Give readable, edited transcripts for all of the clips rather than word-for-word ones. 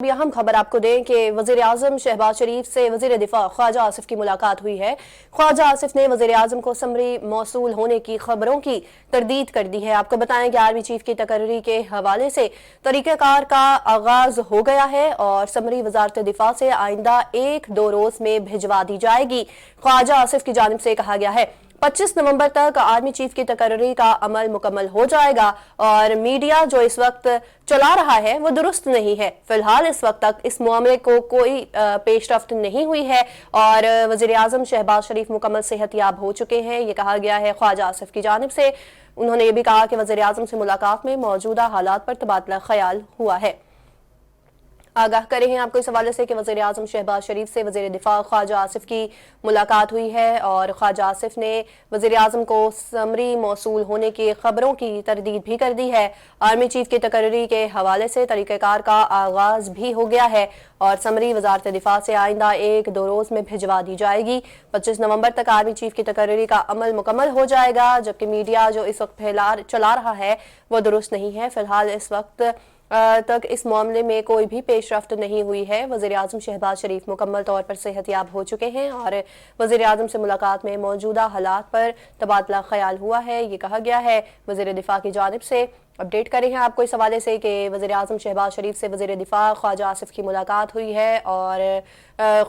بھی اہم خبر آپ کو دیں کہ وزیر اعظم شہباز شریف سے وزیر دفاع خواجہ آصف کی ملاقات ہوئی ہے۔ خواجہ آصف نے وزیر اعظم کو سمری موصول ہونے کی خبروں کی تردید کر دی ہے۔ آپ کو بتائیں کہ آرمی چیف کی تقرری کے حوالے سے طریقہ کار کا آغاز ہو گیا ہے اور سمری وزارت دفاع سے آئندہ 1-2 روز میں بھجوا دی جائے گی۔ خواجہ آصف کی جانب سے کہا گیا ہے 25 نومبر تک آرمی چیف کی تقرری کا عمل مکمل ہو جائے گا اور میڈیا جو اس وقت چلا رہا ہے وہ درست نہیں ہے۔ فی الحال اس وقت تک اس معاملے کو کوئی پیش رفت نہیں ہوئی ہے اور وزیر اعظم شہباز شریف مکمل صحت یاب ہو چکے ہیں، یہ کہا گیا ہے خواجہ آصف کی جانب سے۔ انہوں نے یہ بھی کہا کہ وزیر اعظم سے ملاقات میں موجودہ حالات پر تبادلہ خیال ہوا ہے۔ آگاہ کرے ہیں آپ کو اس حوالے سے کہ وزیر اعظم شہباز شریف سے وزیر دفاع خواجہ آصف کی ملاقات ہوئی ہے اور خواجہ آصف نے وزیر اعظم کو سمری موصول ہونے کی خبروں کی تردید بھی کر دی ہے۔ آرمی چیف کی تقرری کے حوالے سے طریقہ کار کا آغاز بھی ہو گیا ہے اور سمری وزارت دفاع سے آئندہ 1-2 روز میں بھجوا دی جائے گی۔ 25 نومبر تک آرمی چیف کی تقرری کا عمل مکمل ہو جائے گا، جبکہ میڈیا جو اس وقت چلا رہا ہے وہ درست نہیں ہے۔ فی الحال اس وقت تک اس معاملے میں کوئی بھی پیش رفت نہیں ہوئی ہے۔ وزیر اعظم شہباز شریف مکمل طور پر صحت یاب ہو چکے ہیں اور وزیر اعظم سے ملاقات میں موجودہ حالات پر تبادلہ خیال ہوا ہے، یہ کہا گیا ہے وزیر دفاع کی جانب سے۔ اپڈیٹ کریں ہیں آپ کو اس حوالے سے کہ وزیر اعظم شہباز شریف سے وزیر دفاع خواجہ آصف کی ملاقات ہوئی ہے اور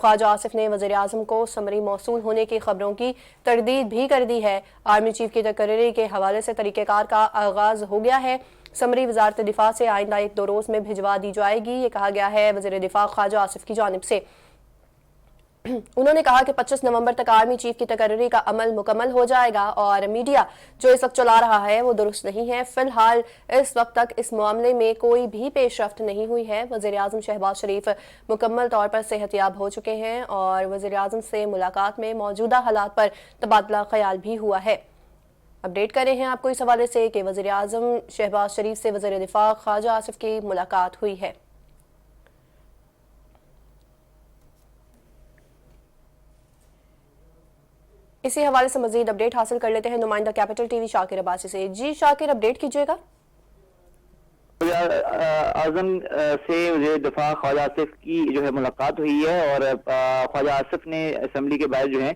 خواجہ آصف نے وزیر اعظم کو سمری موصول ہونے کی خبروں کی تردید بھی کر دی ہے۔ آرمی چیف کی تقرری کے حوالے سے طریقہ کار کا آغاز ہو گیا ہے، سمری وزارت دفاع سے آئندہ 1-2 روز میں بھجوا دی جائے گی، یہ کہا گیا ہے وزیر دفاع خواجہ آصف کی جانب سے۔ انہوں نے کہا کہ 25 نومبر تک آرمی چیف کی تقرری کا عمل مکمل ہو جائے گا اور میڈیا جو اس وقت چلا رہا ہے وہ درست نہیں ہے۔ فی الحال اس وقت تک اس معاملے میں کوئی بھی پیش رفت نہیں ہوئی ہے۔ وزیر اعظم شہباز شریف مکمل طور پر صحت یاب ہو چکے ہیں اور وزیر اعظم سے ملاقات میں موجودہ حالات پر تبادلہ خیال بھی ہوا ہے۔ اپڈیٹ کرے ہیں آپ کو اس حوالے سے کہ وزیر اعظم شہباز شریف سے وزیر دفاع خواجہ آصف کی ملاقات ہوئی ہے۔ اسی حوالے سے مزید اپڈیٹ حاصل کر لیتے ہیں نمائندہ کیپٹل ٹی وی شاکر عباسی سے۔ جی شاکر، اپڈیٹ کیجئے گا۔ وزیر اعظم سے وزیر دفاع خواجہ آصف کی جو ہے ملاقات ہوئی ہے اور خواجہ آصف نے اسمبلی کے باہر جو ہے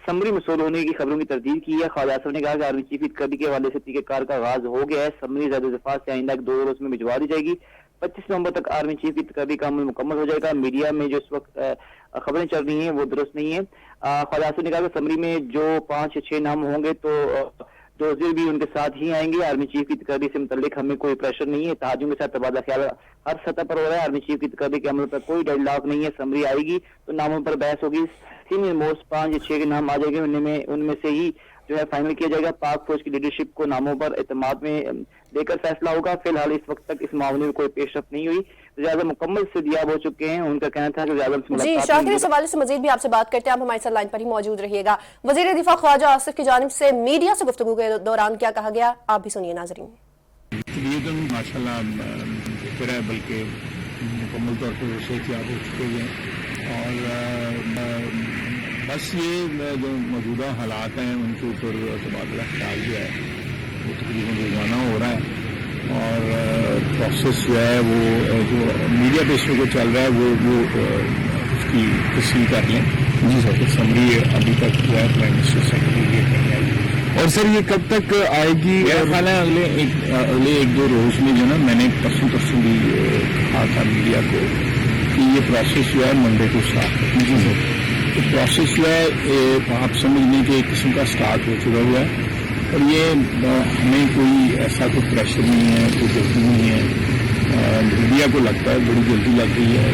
سمری موصول ہونے کی خبروں کی تردید کی ہے۔ خواجہ آصف نے کہا کہ آرمی چیف کی تقرری کے حوالے سے طریقہ کار کا آغاز ہو گیا ہے، سمری وزارت دفاع سے آئندہ 1-2 روز میں بھجوا دی جائے گی۔ 25 نومبر تک آرمی چیف کی تقرری کا عمل مکمل ہو جائے گا۔ میڈیا میں جو اس وقت خبریں چل رہی ہیں وہ درست نہیں ہیں۔ خواجہ آصف نے کہا کہ سمری میں جو 5 یا 6 نام ہوں گے تو وزیر بھی ان کے ساتھ ہی آئیں گے۔ آرمی چیف کی تقرری سے متعلق ہمیں کوئی پریشر نہیں ہے، اتحادیوں کے ساتھ تبادلہ خیال ہر سطح پر ہو رہا ہے۔ آرمی چیف کی تقرری کے عمل پر کوئی ڈیڈ لاک نہیں ہے، سمری آئے گی تو ناموں پر بحث ہوگی، سینئر موسٹ 5 یا 6 کے نام آ جائیں گے، ان میں سے ہی جو ہے فائنل کیا جائے گا۔ پاک فوج کی لیڈرشپ کو ناموں پر اعتماد میں لے کر فیصلہ ہوگا۔ فی الحال اس وقت تک اس معاملے میں کوئی پیش رفت نہیں ہوئی، وزیر اعظم مکمل صحتیاب ہو چکے ہیں۔ ان کا کہنا تھا کہ وزیر اعظم سے جی شاکر، اس حوالے سے مزید بھی آپ سے بات کرتے ہیں، آپ ہمارے ساتھ لائن پر ہی موجود رہیے گا۔ وزیر دفاع خواجہ آصف کی جانب سے میڈیا سے گفتگو کے دوران کیا کہا گیا، آپ بھی سنیے ناظرین۔ ماشاء اللہ بہتر ہے، بلکہ مکمل طور پر صحتیاب ہو چکے ہیں اور بس یہ جو موجودہ حالات ہیں ان کے اوپر تبادلہ خیال جو ہے وہ تقریباً روزانہ ہو رہا ہے اور پروسیس جو ہے وہ جو میڈیا پہ اس میں چل رہا ہے وہ اس کی تصحیح کر لیں۔ جی سر، سمری ابھی تک جو ہے پرائم منسٹر سیکرٹری نہیں آئی اور سر یہ کب تک آئے گی؟ میرا خیال ہے اگلے 1-2 روز میں جو نا، میں نے پرسوں بھی کہا تھا میڈیا کو کہ یہ پروسیس جو ہے منڈے کو اسٹارٹ ہے۔ جی سر، تو پروسیس جو ہے آپ سمجھنے کے ایک قسم کا سٹارٹ ہو چکا ہوا ہے اور یہ ہمیں کوئی ایسا کوئی پریشر نہیں ہے، کوئی جلدی نہیں ہے۔ میڈیا کو لگتا ہے بڑی جلدی لگ رہی ہے،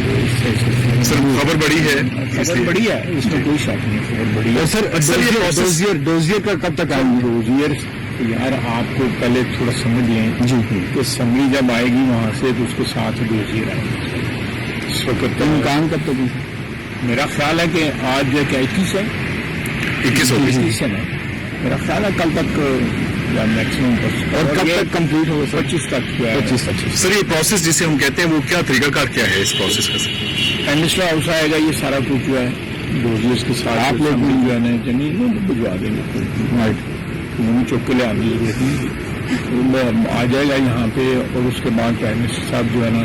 سر خبر بڑی ہے، خبر بڑی ہے، اس میں کوئی شک نہیں، خبر بڑی ہے۔ سر ڈوزیئر کا کب تک آئے گی؟ ڈوزیئر یار آپ کو پہلے تھوڑا سمجھ لیں جی کہ سمری جب آئے گی وہاں سے تو اس کے ساتھ ڈوزیئر آئے گی۔ اس وقت امکان کب تک؟ میرا خیال ہے کہ آج کیا 21 ہے، 21 ہے نا، میرا خیال ہے کل تک یا میکسیمم اور کب تک کمپلیٹ ہوگا؟ 25 تک کیا ہے؟ 25 تک۔ سر یہ پروسیس جسے ہم کہتے ہیں وہ کیا طریقہ کار کیا ہے اس پروسیس کا؟ انڈسٹری ہاؤس آئے گا، یہ سارا کچھ جو ہے ڈوزیئرس کے ساتھ آپ لوگ بھی جو ہے نا جنہیں بھجوا دیں گے، رائٹ، چوک کے لے آنے کی ضرورت نہیں، آ جائے گا یہاں پہ اور اس کے بعد پرائم منسٹر صاحب جو ہے نا